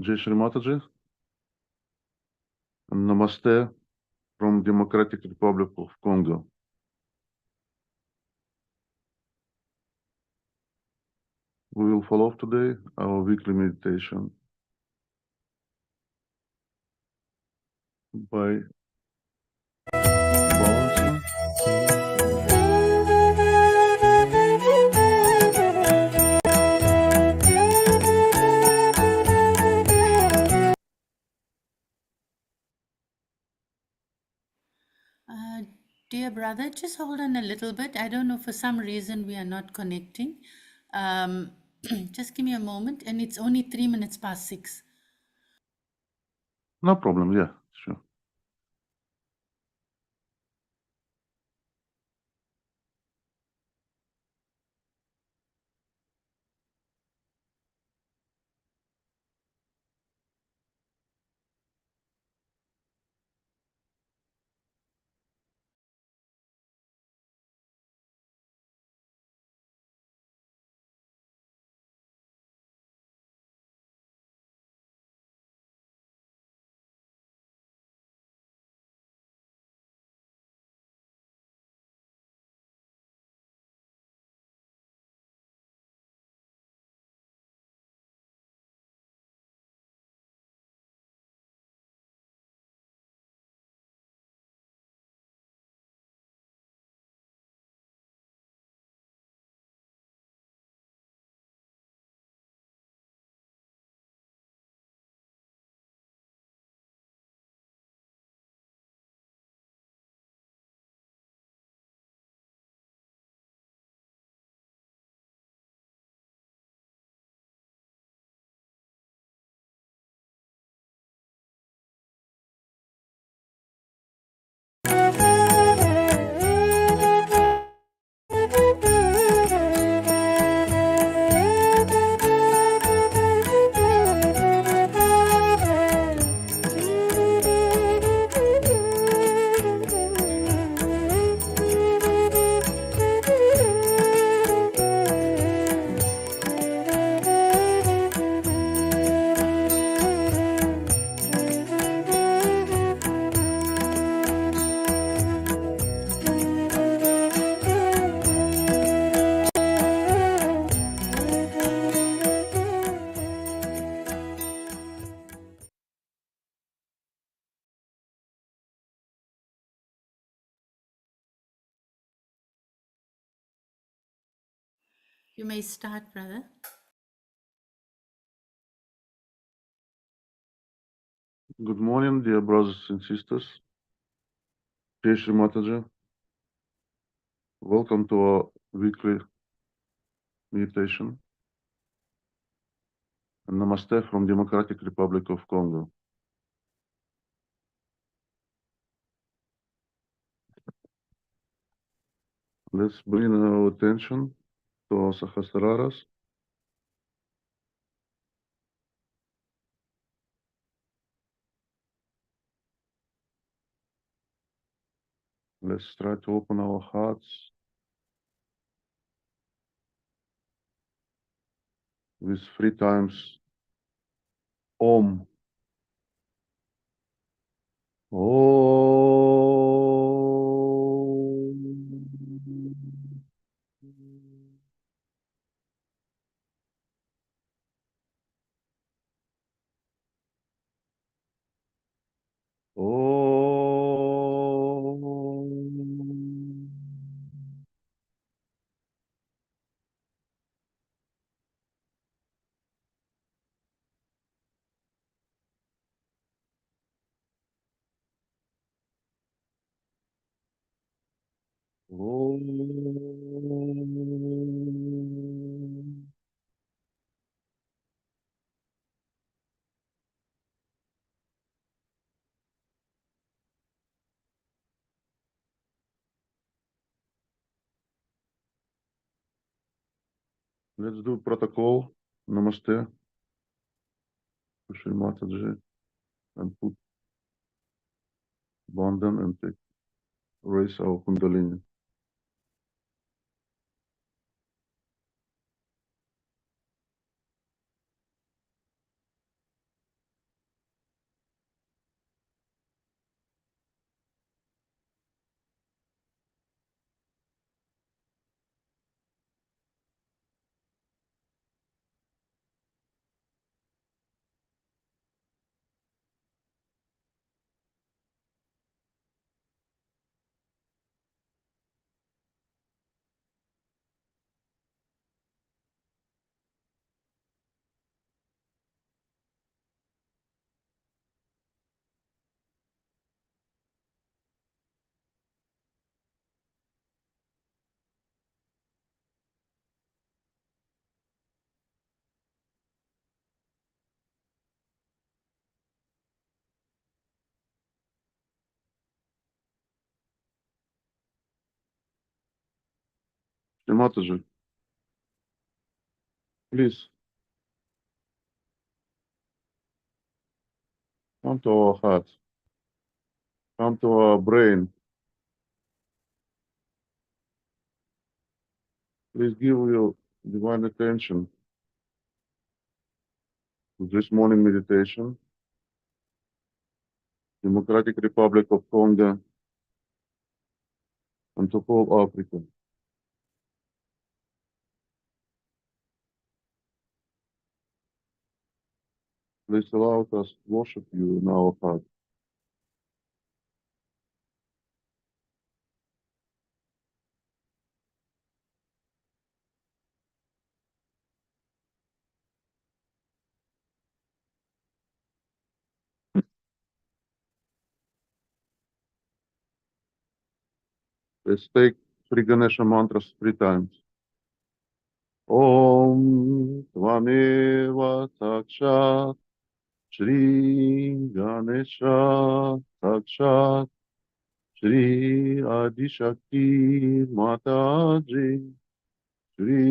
Jai Shri Mataji. Namaste from Democratic Republic of Congo. We will follow today our weekly meditation by balancing Dear brother, just hold on a little bit. I don't know, for some reason we are not connecting. Just give me a moment, and it's only 3 minutes past 6. No problem, yeah, sure. You may start, brother. Good morning, dear brothers and sisters. Jai Shri Mataji. Welcome to our weekly meditation. And Namaste from Democratic Republic of Congo. Let's bring our attention to our Sahasraras. Let's try to open our hearts with 3 times Om. Om. Om. Om. Let's do protocol. Namaste. Shri Mataji. And put bandhan and take, raise our kundalini. Mataji, please come to our heart, come to our brain. Please give your divine attention to this morning meditation. Democratic Republic of Congo and to whole Africa. Please allow us to worship you in our heart. Let's take three Ganesha mantras 3 times. Om Tvameva Sakshat Shri Ganesha Sakshat Shri Adishakti Mataji Shri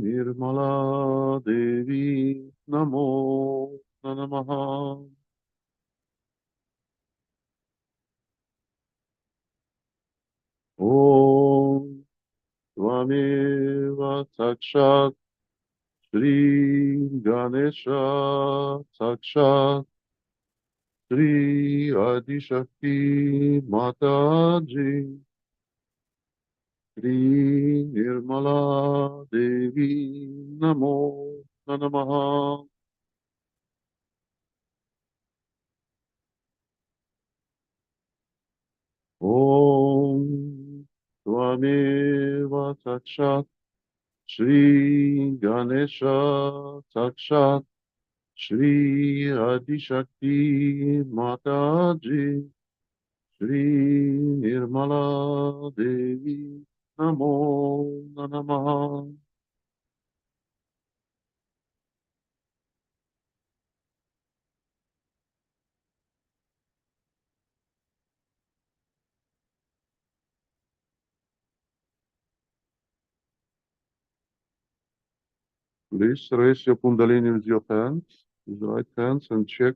Nirmala Devi Namo Namaha. Om Tvameva Sakshat Shri Ganesha Sakshat Shri Adishakti Mataji Shri Nirmala Devi Namo Namaha. Om Tvameva Sakshat Shri Ganesha Sakshat Shri Adishakti Mataji Shri Nirmala Devi Namo Namaha. Please raise your Kundalini with your hands, with the right hands, and check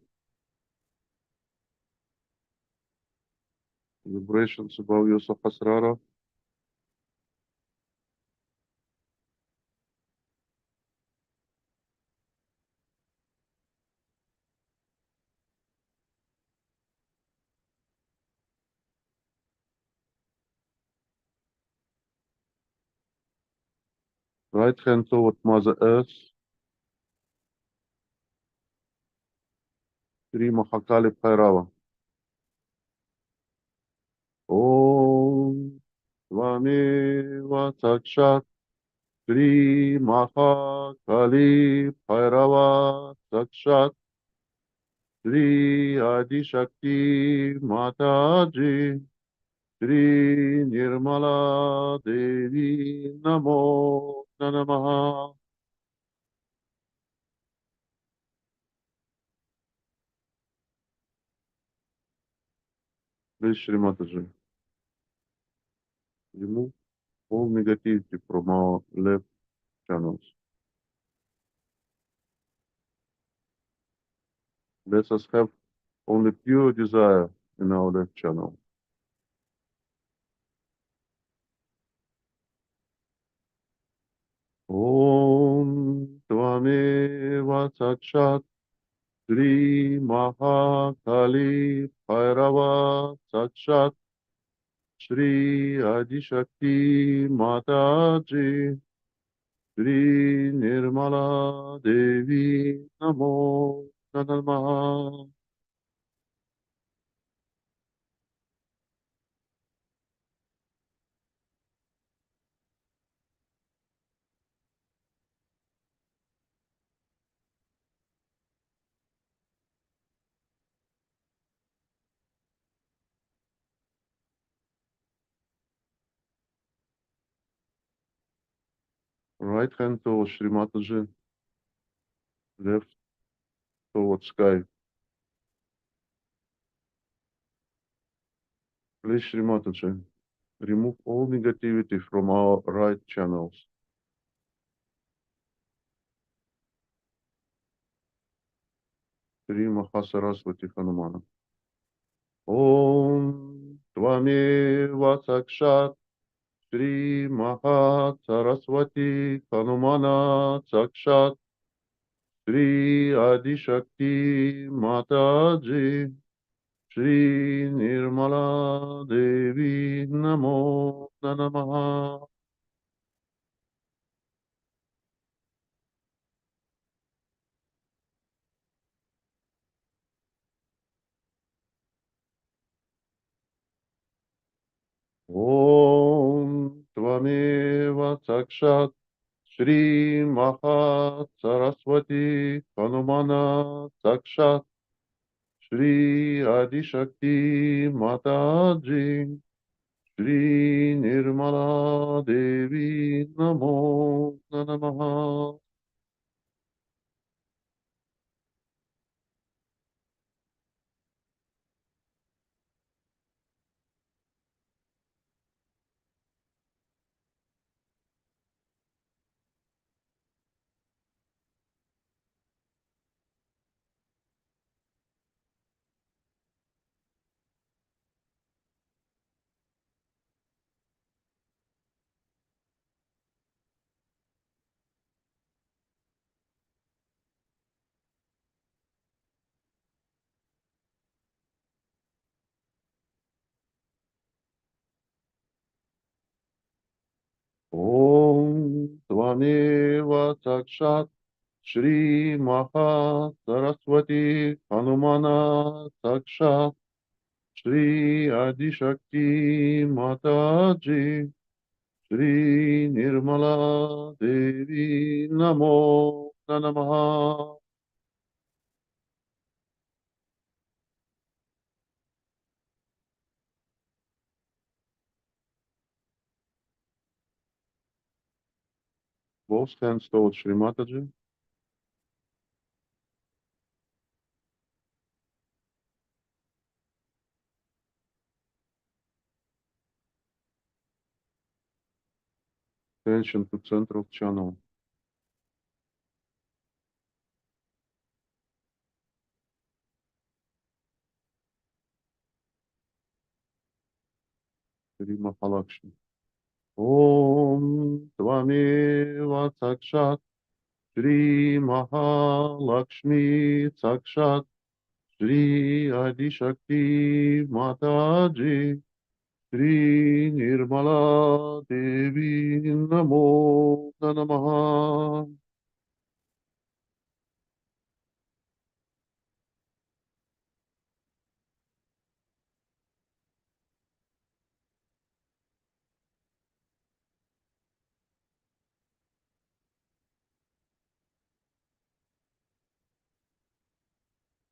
vibrations above your Sahasrara. Right hand toward Mother Earth, Sri Mahakali Bhairava. Om Svameva Sakshat Shri Mahakali Bhairava Sakshat Shri Adishakti Mataji Shri Nirmala Devi Namo Namaha. Please, Shri Mataji, remove all negativity from our left channels. Let us have only pure desire in our left channel. Om Tvameva Sakshat Shri Mahakali Bhairava Sakshat Shri Adishakti Mataji Shri Nirmala Devi Namo Namaha. Right hand towards Shri Mataji, left towards sky. Please, Shri Mataji, Remove all negativity from our right channels. Shri Mahasaraswati Hanumana. Om Tvameva Sakshat Shri Mahasaraswati Hanumana Sakshat Shri Adishakti Mataji Shri Nirmala Devi Namo Namaha. Om Tvameva Sakshat Shri Maha Saraswati Hanumana Sakshat Shri Adishakti Mataji Shri Nirmala Devi Namo Namaha. Om Tvameva Sakshat Shri Maha Saraswati Hanumana Sakshat Shri Adishakti Mataji Shri Nirmala Devi Namo Namaha. Both hands towards Shri Mataji. Attention to central channel. Shri Mahalakshmi. Om Tvameva Sakshat Shri Mahalakshmi Sakshat Shri Adishakti Mataji Shri Nirmala Devi Namo Namaha.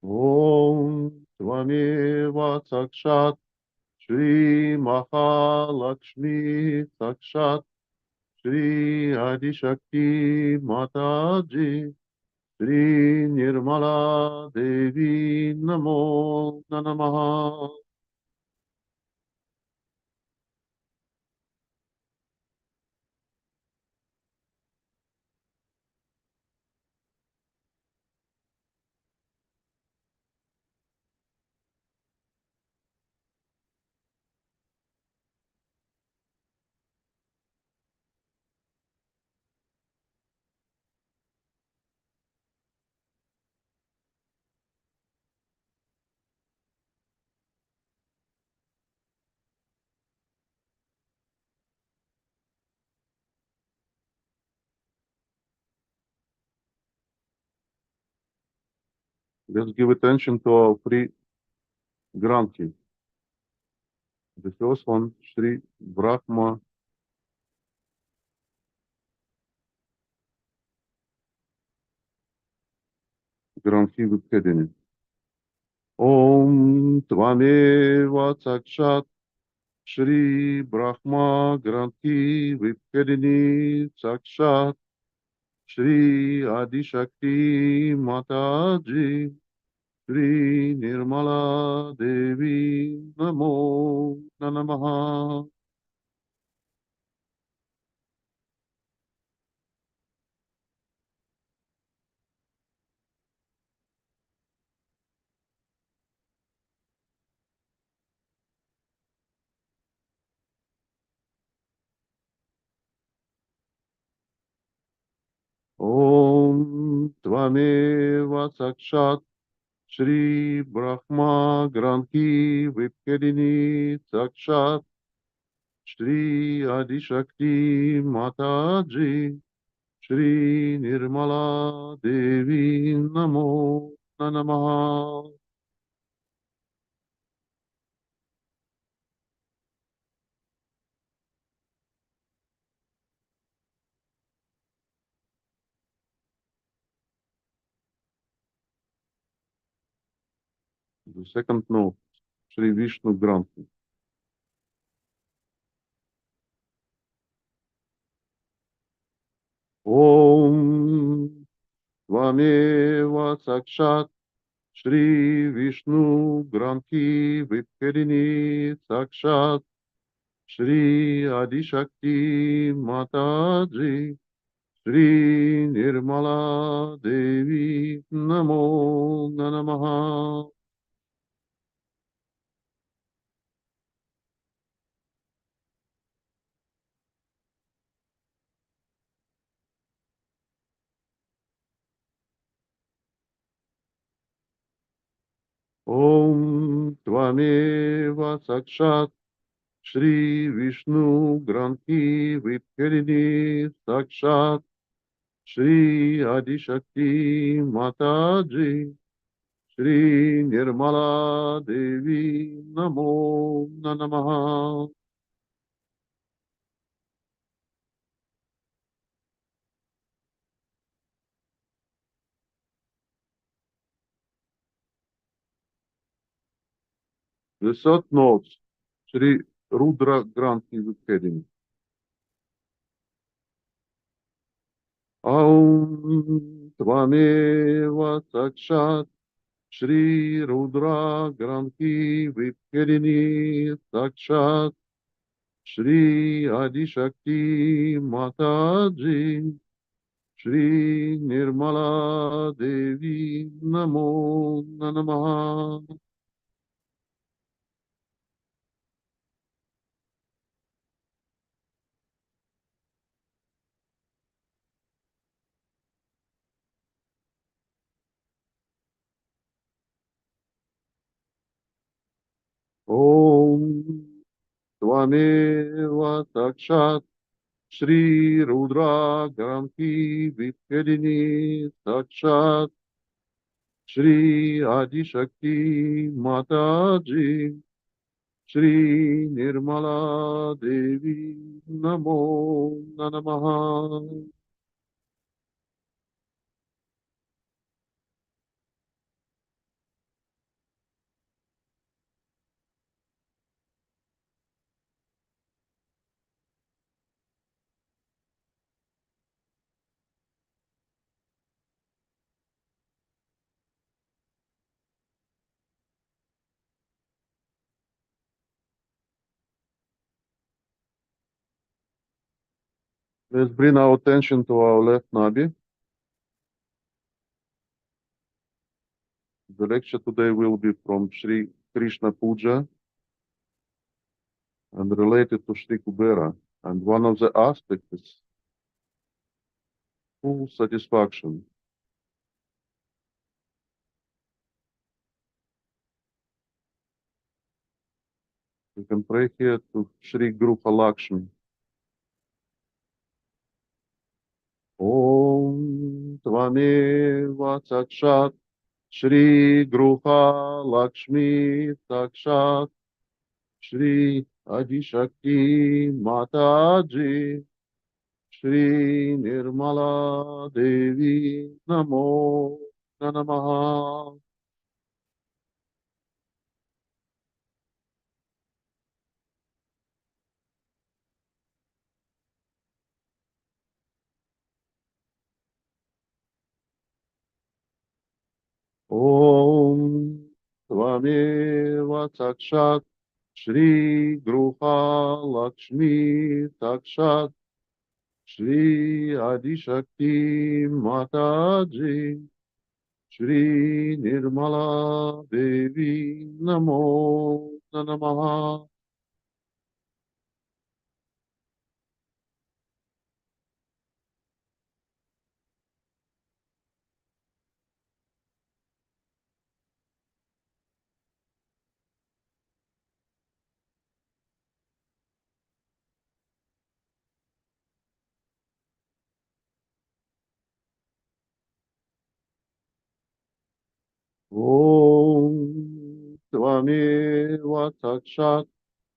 Om Tvameva Sakshat Shri Mahalakshmi Sakshat Shri Adishakti Mataji Shri Nirmala Devi Namo Namaha. Let's give attention to our three Granthi. The first one, Shri Brahma Granthi Vikhedini. Om Tvameva Sakshat Shri Brahma Granthi Vikhedini Sakshat Shri Adishakti Mataji Shri Nirmala Devi Namo Namaha. ॐ त्वमेव साक्षात् श्री ब्रह्मा ग्रन्थि विद्यदिनी साक्षात् श्री आदिशक्ति माताजी श्री निर्मला देवी नमो नमः. The second note, Shri Vishnu Granthi. Om Tvameva Sakshat Shri Vishnu Granthi Vitkarini Sakshat Shri Adishakti Mataji Shri Nirmala Devi Namo Namaha. Om Tvameva Sakshat Shri Vishnu Granthi Vitkarini Sakshat Shri Adishakti Mataji Shri Nirmala Devi Namo Namaha. The third note, Shri Rudra Granthi Vikadini. Aum Tvameva Sakshat Shri Rudra Granthi Vikadini Sakshat Shri Adishakti Mataji Shri Nirmala Devi Namo Namaha. Om Tvameva Sakshat Shri Rudra Granthi Vikadini Sakshat Shri Adishakti Mataji Shri Nirmala Devi Namo Namaha. Let's bring our attention to our left nabi. The lecture today will be from Sri Krishna Puja and related to Sri Kubera. And one of the aspects is full satisfaction. We can pray here to Sri Guru Lakshmi. Om Tvameva Sakshat Shri Gruha Lakshmi Sakshat Shri Adishakti Mataji Shri Nirmala Devi Namo Namaha. Om Tvameva Sakshat Shri Gruha Lakshmi Sakshat Shri Adishakti Mataji Shri Nirmala Devi Namo Namaha. Om Tvameva Sakshat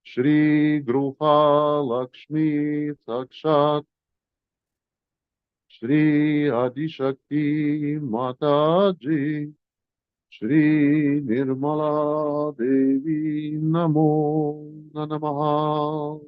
Shri Gruha Lakshmi Sakshat Shri Adishakti Mataji Shri Nirmala Devi Namo Namaha.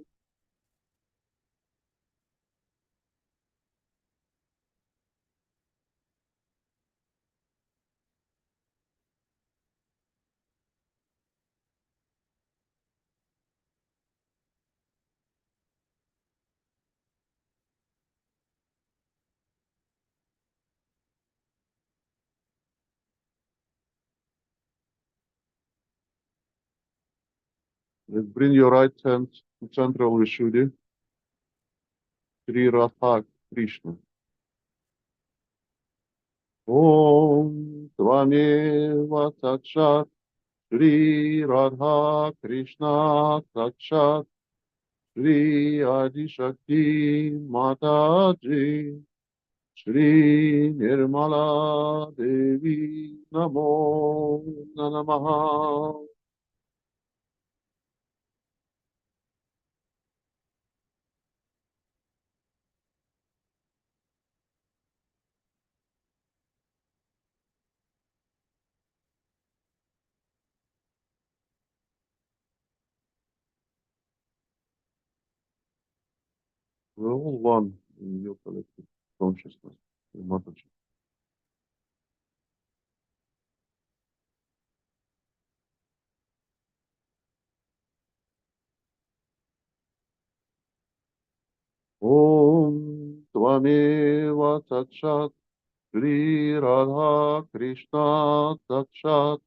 Let's bring your right hand to central Vishuddhi, Sri Radha Krishna. Om Tvameva Sakshat Shri Radha Krishna Sakshat Shri Adishakti Mataji Shri Nirmala Devi Namo Namaha. We're all one in your collective consciousness, your Mataji. Om Tvameva Sakshat Shri Radha Krishna Sakshat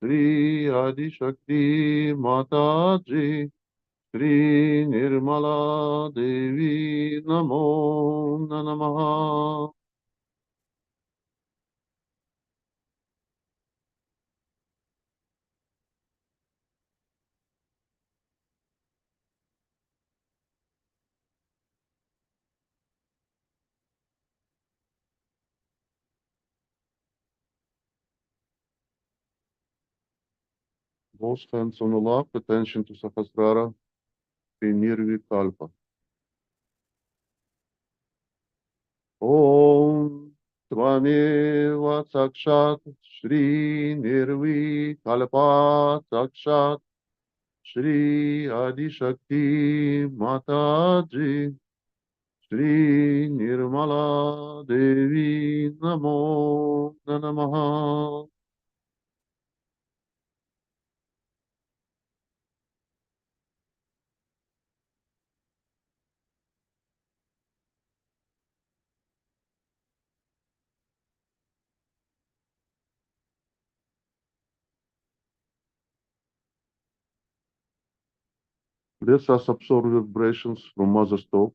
Shri Adishakti Mataji Shri Nirmala Devi Namo Namaha. Both hands on the lap, attention to Sahasrara, Nirvikalpa. Om Tvameva Sakshat Shri Nirvikalpa Sakshat Shri Adishakti Mataji Shri Nirmala Devi Namo Namaha. Let us absorb vibrations from Mother's Talk.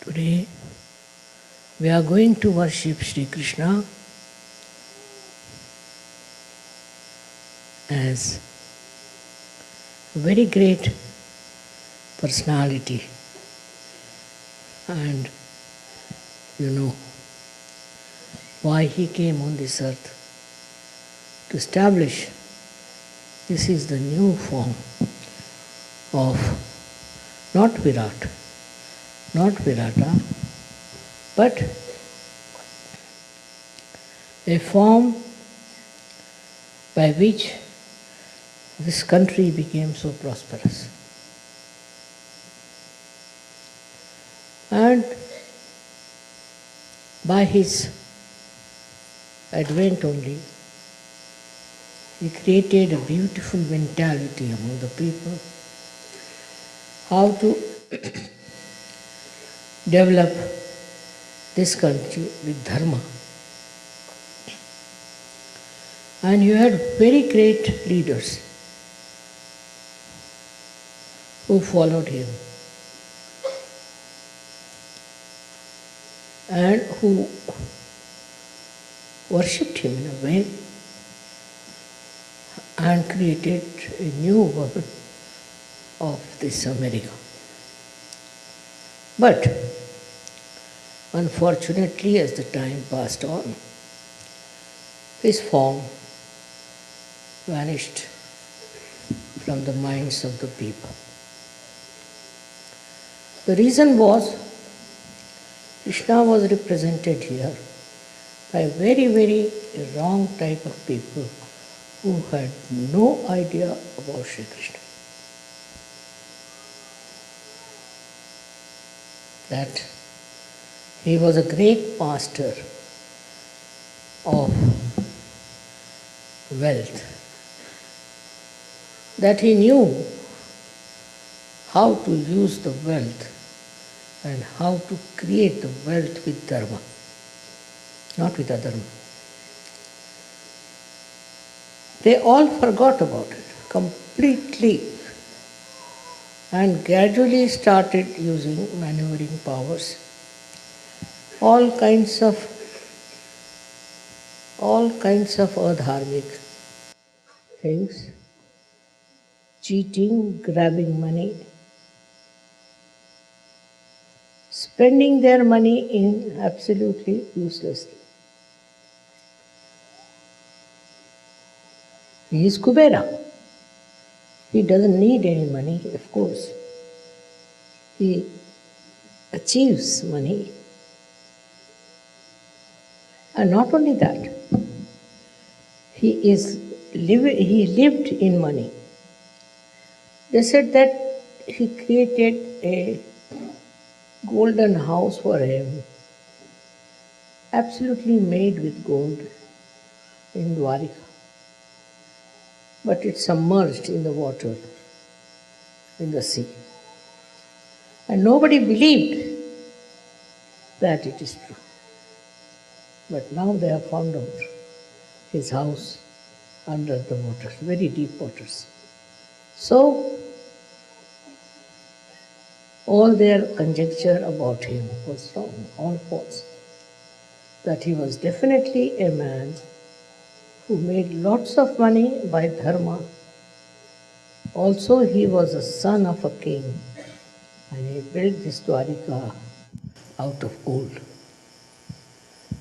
Today we are going to worship Sri Krishna as a very great personality, and you know why he came on this earth to establish this is the new form of not Virat, not Virata, but a form by which this country became so prosperous. And by his Advent only, he created a beautiful mentality among the people, how to develop this country with dharma. And you had very great leaders who followed him and who worshipped him in a way and created a new world of this America. But unfortunately, as the time passed on, his form vanished from the minds of the people. The reason was Krishna was represented here by a very, very wrong type of people who had no idea about Sri Krishna. That he was a great master of wealth, that he knew how to use the wealth and how to create the wealth with dharma, not with adharma. They all forgot about it completely and gradually started using maneuvering powers, all kinds of adharmic things, cheating, grabbing money, spending their money in absolutely uselessly. He is Kubera. He doesn't need any money, of course. He achieves money. And not only that, he lived in money. They said that he created a golden house for him, absolutely made with gold in Dwarika. But it's submerged in the water, in the sea. And nobody believed that it is true. But now they have found out his house under the waters, very deep waters. So, all their conjecture about him was wrong, all false. That he was definitely a man who made lots of money by dharma. Also, he was a son of a king, and he built this Dwarika out of gold.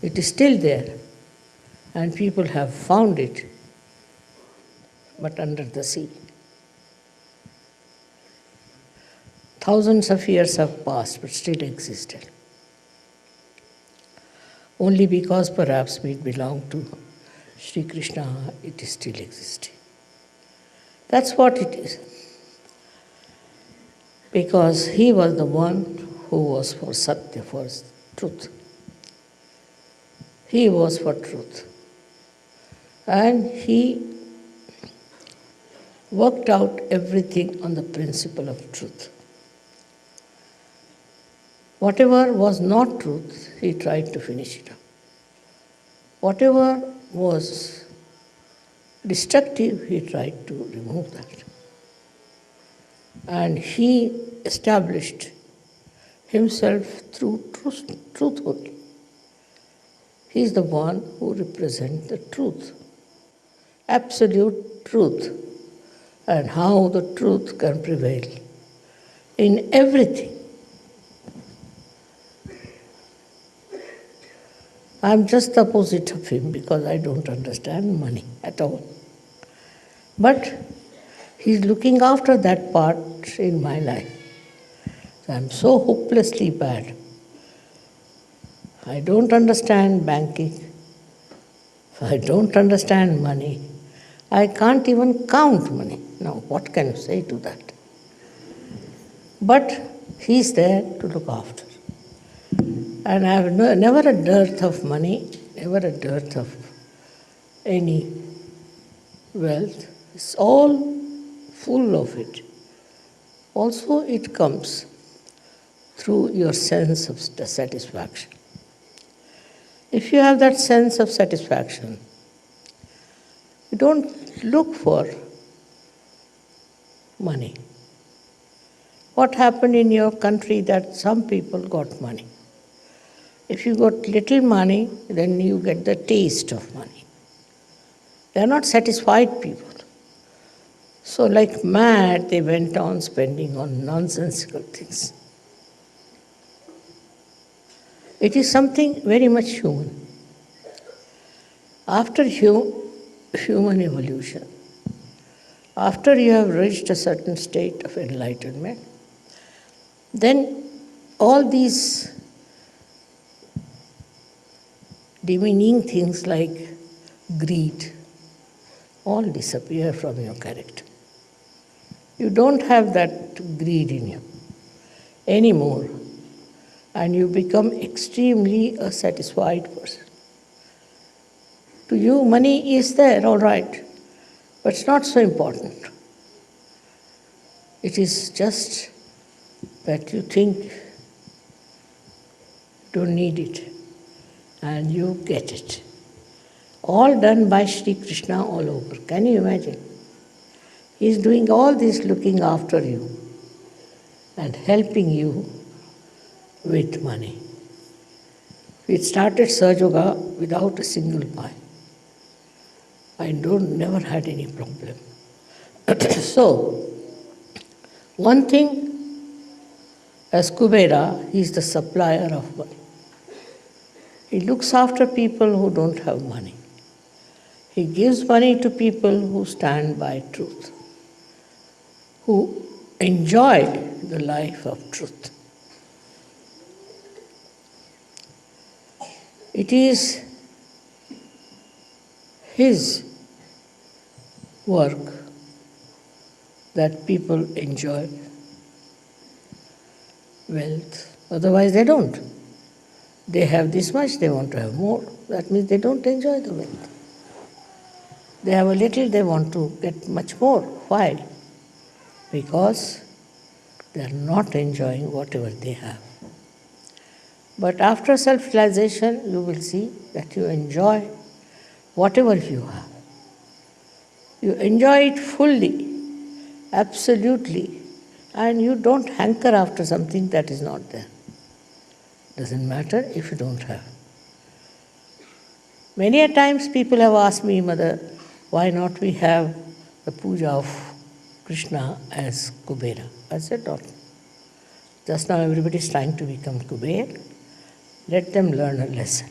It is still there, and people have found it, but under the sea. Thousands of years have passed, but still existed. Only because perhaps we belong to Sri Krishna, it is still existing. That's what it is. Because he was the one who was for Satya, for truth. He was for truth. And he worked out everything on the principle of truth. Whatever was not truth, he tried to finish it up. Whatever was destructive, he tried to remove that. And he established himself through truth only. He is the one who represents the truth, absolute truth, and how the truth can prevail in everything. I'm just the opposite of him because I don't understand money at all. But he's looking after that part in my life. I'm so hopelessly bad. I don't understand banking. I don't understand money. I can't even count money. Now, what can you say to that? But he's there to look after. And I have never a dearth of money, never a dearth of any wealth. It's all full of it. Also, it comes through your sense of satisfaction. If you have that sense of satisfaction, you don't look for money. What happened in your country that some people got money? If you got little money, then you get the taste of money. They are not satisfied people. So like mad, they went on spending on nonsensical things. It is something very much human. After human evolution, after you have reached a certain state of enlightenment, then all these demeaning things like greed all disappear from your character. You don't have that greed in you anymore, and you become extremely a satisfied person. To you, money is there, all right, but it's not so important. It is just that you think you don't need it, and you get it. All done by Sri Krishna all over. Can you imagine? He is doing all this, looking after you and helping you with money. We started Sahaja Yoga without a single pie. I never had any problem. So, one thing, as Kubera, he is the supplier of money. He looks after people who don't have money. He gives money to people who stand by truth, who enjoy the life of truth. It is his work that people enjoy wealth. Otherwise they don't. They have this much, they want to have more. That means they don't enjoy the wealth. They have a little, they want to get much more. Why? Because they are not enjoying whatever they have. But after self-realization, you will see that you enjoy whatever you have. You enjoy it fully, absolutely, and you don't hanker after something that is not there. Doesn't matter if you don't have. Many a times people have asked me, Mother, why not we have the puja of Krishna as Kubera? I said, no. Just now everybody is trying to become Kuber. Let them learn a lesson.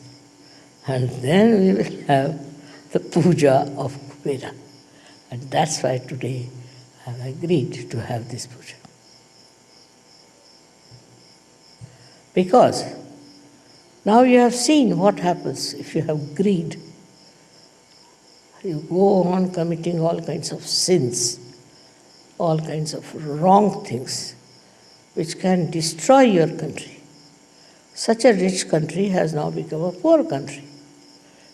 And then we will have the puja of Kubera. And that's why today I have agreed to have this puja. Because now you have seen what happens if you have greed. You go on committing all kinds of sins, all kinds of wrong things, which can destroy your country. Such a rich country has now become a poor country.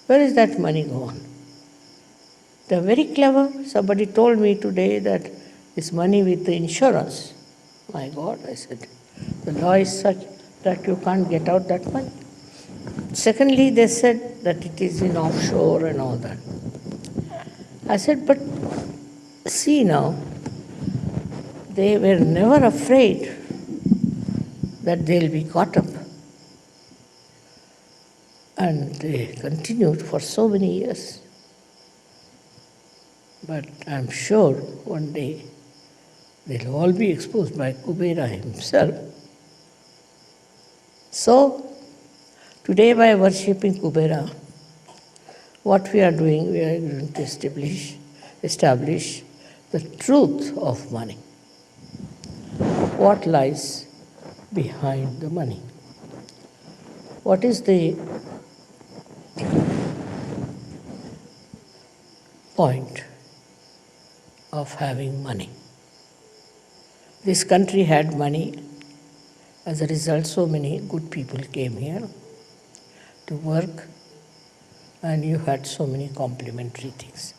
Where is that money gone? They are very clever. Somebody told me today that this money with the insurance. My God, I said, the law is such that you can't get out that money. Secondly, they said that it is in offshore and all that. I said, but see now, they were never afraid that they'll be caught up. And they continued for so many years. But I'm sure one day they'll all be exposed by Kubera himself. So, today by worshipping Kubera, what we are doing, we are going to establish the truth of money. What lies behind the money? What is the point of having money? This country had money. As a result, so many good people came here to work and you had so many complimentary things.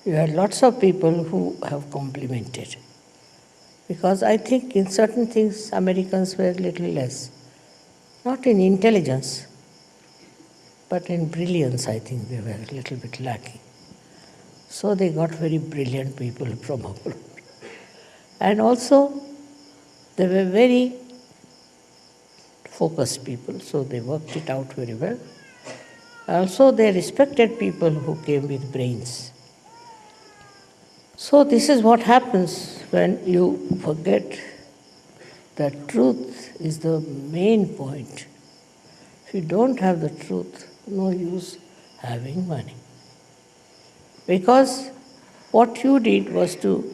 You had lots of people who have complimented. Because I think in certain things Americans were a little less. Not in intelligence, but in brilliance I think they were a little bit lacking. So they got very brilliant people from abroad. And also they were very focused people, so they worked it out very well. Also they respected people who came with brains. So this is what happens when you forget that truth is the main point. If you don't have the truth, no use having money. Because what you did was to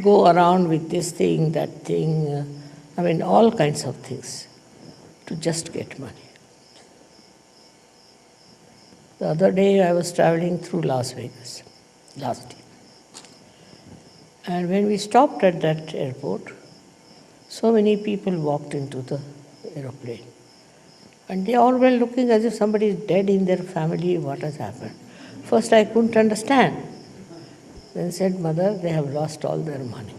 go around with this thing, that thing, all kinds of things, to just get money. The other day I was traveling through Las Vegas, last year. And when we stopped at that airport, so many people walked into the aeroplane. And they all were looking as if somebody is dead in their family, what has happened. First I couldn't understand. Then said, Mother, they have lost all their money.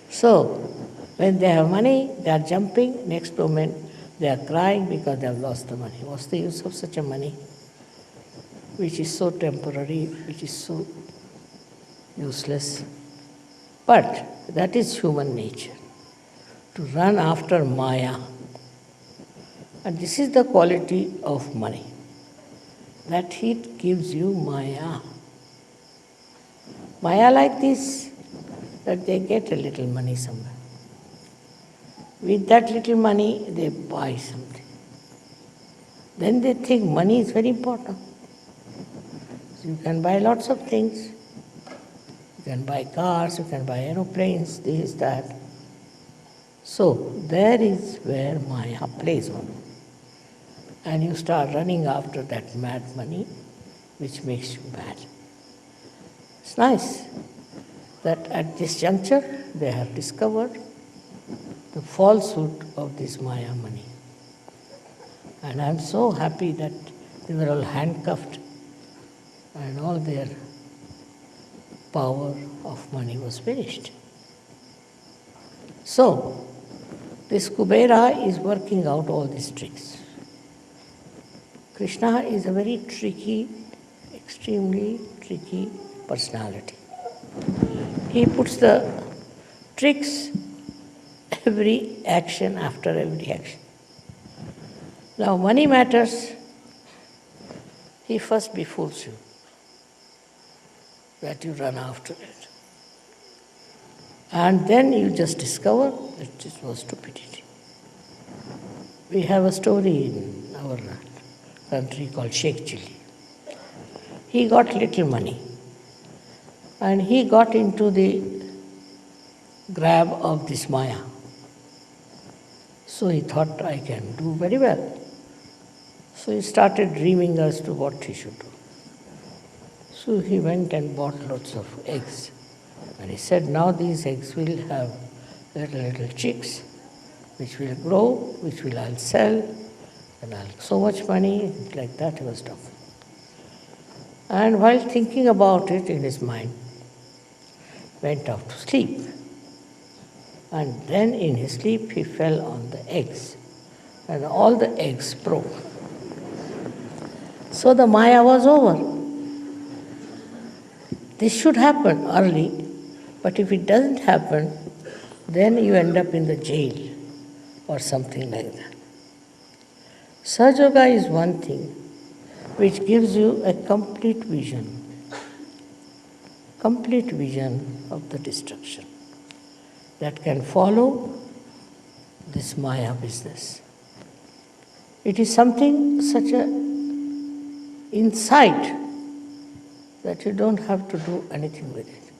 So, when they have money, they are jumping. Next moment, they are crying because they have lost the money. What's the use of such a money, which is so temporary, which is so useless? But that is human nature, to run after Maya. And this is the quality of money, that it gives you Maya. Maya like this, that they get a little money somewhere. With that little money, they buy something. Then they think money is very important. So you can buy lots of things. You can buy cars, you can buy aeroplanes, this, that. So there is where Maya plays on. And you start running after that mad money, which makes you mad. It's nice that at this juncture they have discovered the falsehood of this Maya money. And I'm so happy that they were all handcuffed and all their power of money was finished. So, this Kubera is working out all these tricks. Krishna is a very tricky, extremely tricky personality. He puts the tricks every action after every action. Now, money matters, he first befools you, that you run after it. And then you just discover that it was stupidity. We have a story in our country called Sheikh Chili. He got little money and he got into the grab of this Maya. So he thought, I can do very well. So he started dreaming as to what he should do. So he went and bought lots of eggs. And he said, now these eggs will have little chicks, which will grow, which will I'll sell, and I'll so much money, like that he was talking. And while thinking about it in his mind, went off to sleep. And then in his sleep he fell on the eggs, and all the eggs broke. So the Maya was over. This should happen early, but if it doesn't happen, then you end up in the jail or something like that. Sahaja Yoga is one thing which gives you a complete vision of the destruction that can follow this Maya business. It is something such a insight that you don't have to do anything with it.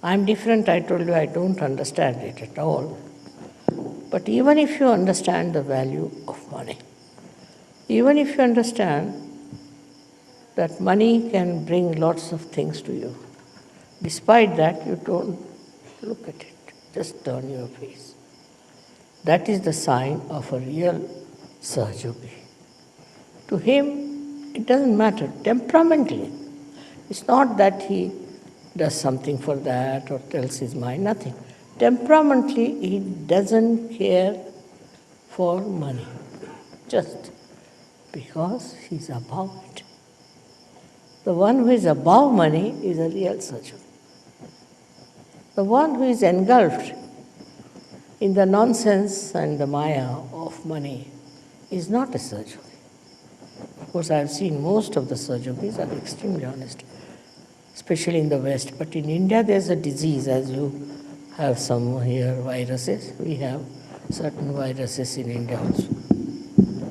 I'm different, I told you, I don't understand it at all. But even if you understand the value of money, even if you understand that money can bring lots of things to you, despite that you don't look at it, just turn your face. That is the sign of a real Sahajogi. To him, it doesn't matter temperamentally. It's not that he does something for that or tells his mind, nothing. Temperamentally, he doesn't care for money, just because he's above it. The one who is above money is a real Sahajogi. The one who is engulfed in the nonsense and the maya of money is not a Sahajogi. Of course, I have seen most of the Sahajogis are extremely honest, especially in the West. But in India, there's a disease, as you have some here viruses. We have certain viruses in India also.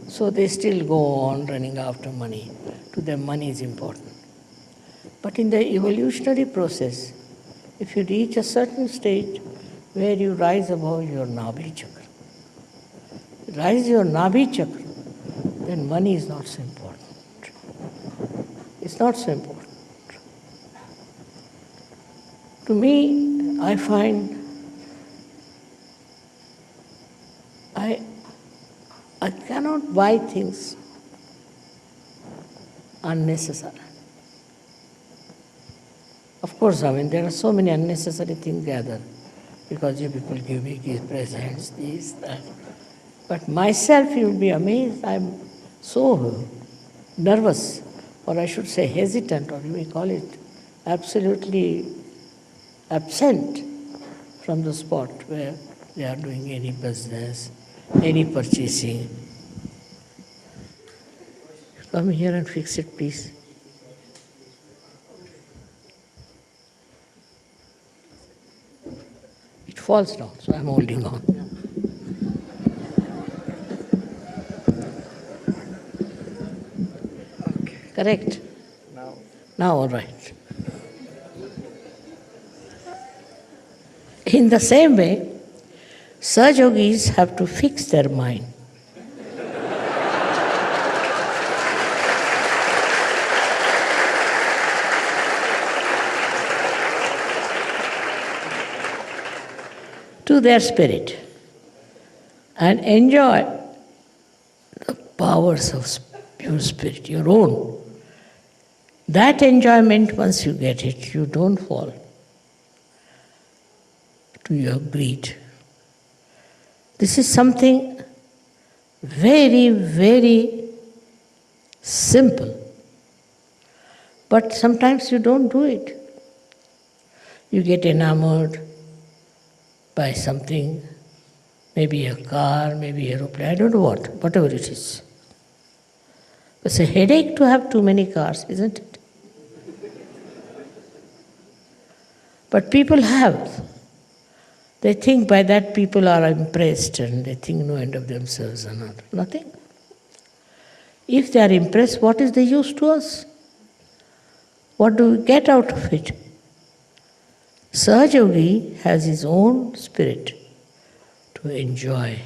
So they still go on running after money. To them, money is important. But in the evolutionary process, if you reach a certain state where you rise above your Nabhi chakra, rise your Nabhi chakra, then money is not so important. It's not so important. To me, I find I cannot buy things unnecessary. Of course, there are so many unnecessary things gathered because you people give me gift presents, this, that. But myself, you will be amazed, I'm so nervous, or I should say hesitant, or you may call it absolutely absent from the spot where they are doing any business, any purchasing. Come here and fix it, please. It falls down, so I'm holding on. Okay. Correct? Now all right. In the same way, Sahajogis have to fix their mind. To their spirit and enjoy the powers of pure spirit, your own. That enjoyment, once you get it, you don't fall to your greed. This is something very, very simple. But sometimes you don't do it. You get enamored by something, maybe a car, maybe an aeroplane, I don't know what, whatever it is. It's a headache to have too many cars, isn't it? But people have. They think by that people are impressed and they think no end of themselves and not. Nothing. If they are impressed, what is the use to us? What do we get out of it? Sahajogi has his own spirit to enjoy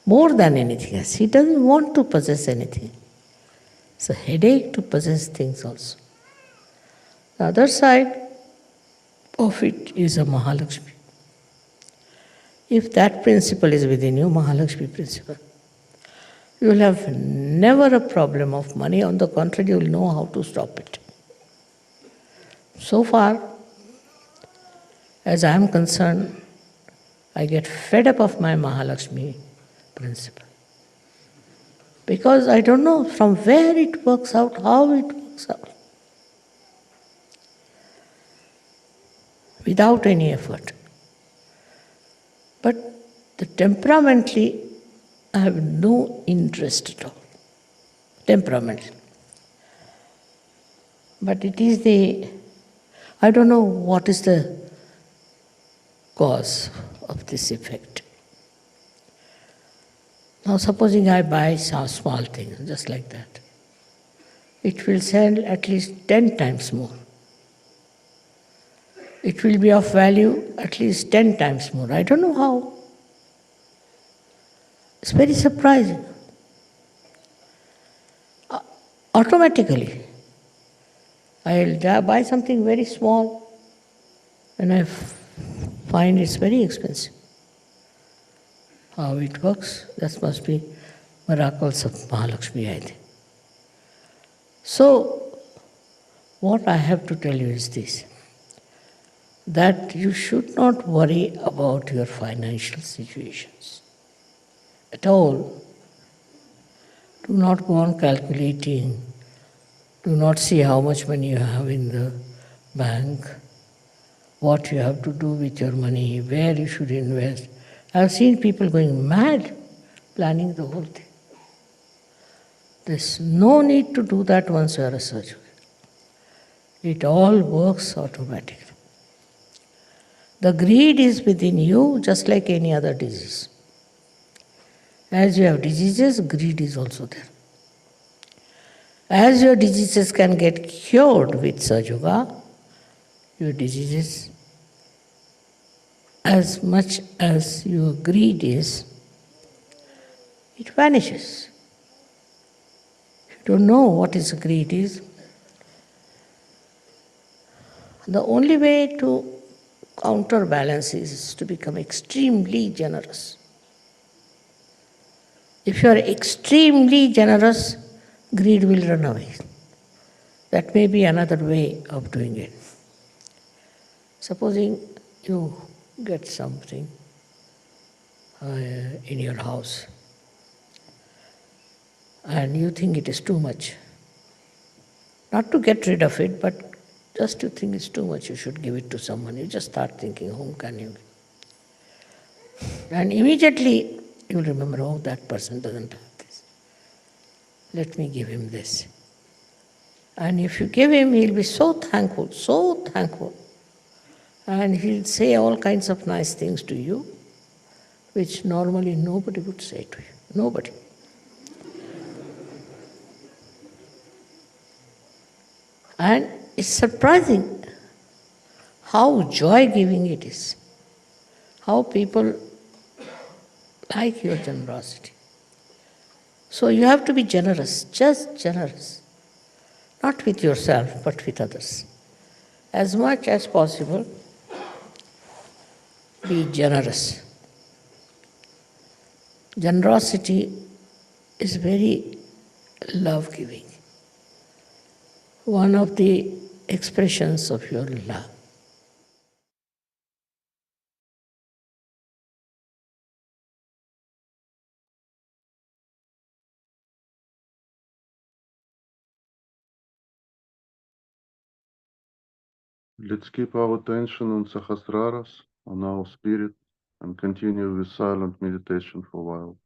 more than anything else. He doesn't want to possess anything. It's a headache to possess things also. The other side of it is a Mahalakshmi. If that principle is within you, Mahalakshmi principle, you will have never a problem of money. On the contrary, you will know how to stop it. So far, as I am concerned, I get fed up of my Mahalakshmi principle. Because I don't know from where it works out, how it works out. Without any effort. But temperamentally, I have no interest at all. Temperamentally. But it is I don't know what is the cause of this effect. Now supposing I buy some small thing, just like that. It will sell at least 10 times more. It will be of value at least 10 times more. I don't know how. It's very surprising. Automatically, I'll buy something very small and I find it's very expensive. how it works. That must be miracles of Mahalakshmi, I think. So, what I have to tell you is this, that you should not worry about your financial situations at all. Do not go on calculating. Do not see how much money you have in the bank, what you have to do with your money, where you should invest. I've seen people going mad planning the whole thing. There's no need to do that once you are a surgeon. It all works automatically. The greed is within you just like any other disease. As you have diseases, greed is also there. As your diseases can get cured with Sahaja Yoga, your diseases, as much as your greed is, it vanishes. If you don't know what is greed is, the only way to counterbalance is to become extremely generous. If you are extremely generous, greed will run away. That may be another way of doing it. Supposing you get something in your house and you think it is too much. Not to get rid of it, but just to think it's too much, you should give it to someone. You just start thinking, whom can you give? And immediately you'll remember, oh, that person doesn't have this. Let me give him this. And if you give him, he'll be so thankful. And he'll say all kinds of nice things to you, which normally nobody would say to you. Nobody. And it's surprising how joy-giving it is, how people like your generosity. So you have to be generous, just generous. Not with yourself, but with others. As much as possible, be generous. Generosity is very love-giving. One of the expressions of your love. Let's keep our attention on Sahasraras, on our spirit, and continue with silent meditation for a while.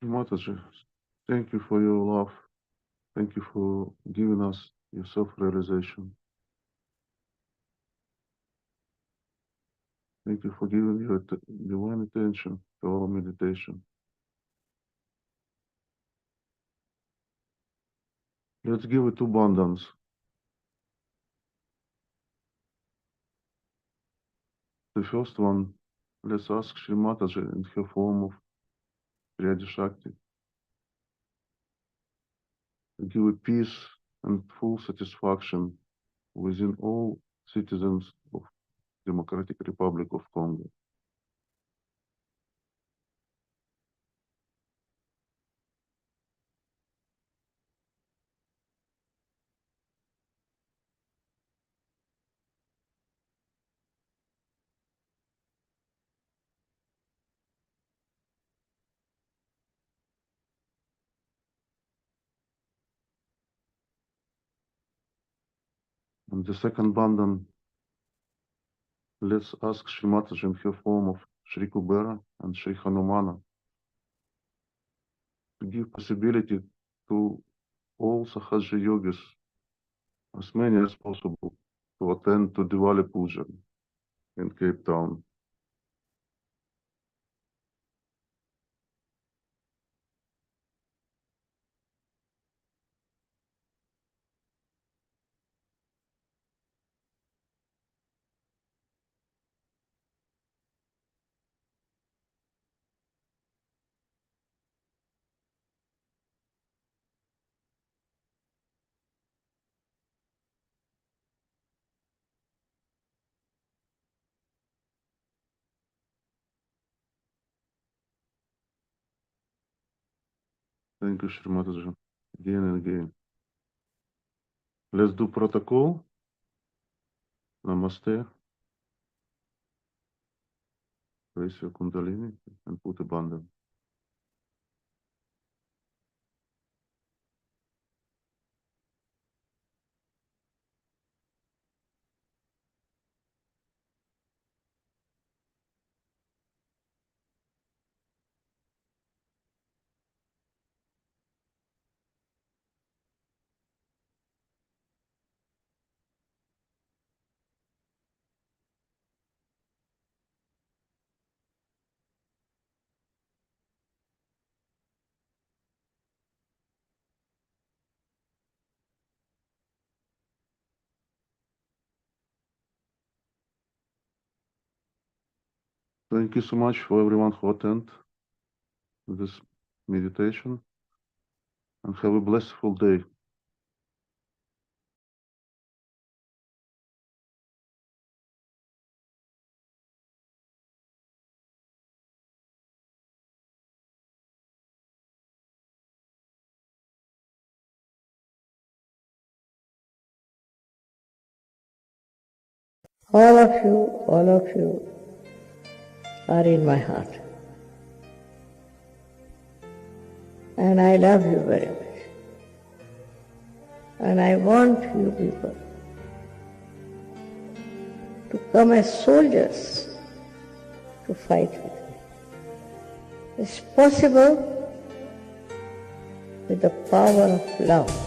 Mataji, thank you for your love. Thank you for giving us your self-realization. Thank you for giving your divine attention to our meditation. Let's give it abundance. The first one, let's ask Shri Mataji in her form of Triyadi Shakti to give a peace and full satisfaction within all citizens of Democratic Republic of Congo. And the second bandhan, let's ask Shri Mataji in her form of Shri Kubera and Shri Hanumana to give possibility to all Sahaja yogis, as many as possible, to attend to Diwali Puja in Cape Town. Thank you, Shri Mataji, again and again. Let's do protocol. Namaste. Raise your Kundalini and put a bandhan. Thank you so much for everyone who attend this meditation, and have a blissful day. All of you are in my heart. And I love you very much. And I want you people to come as soldiers to fight with me. It's possible with the power of love.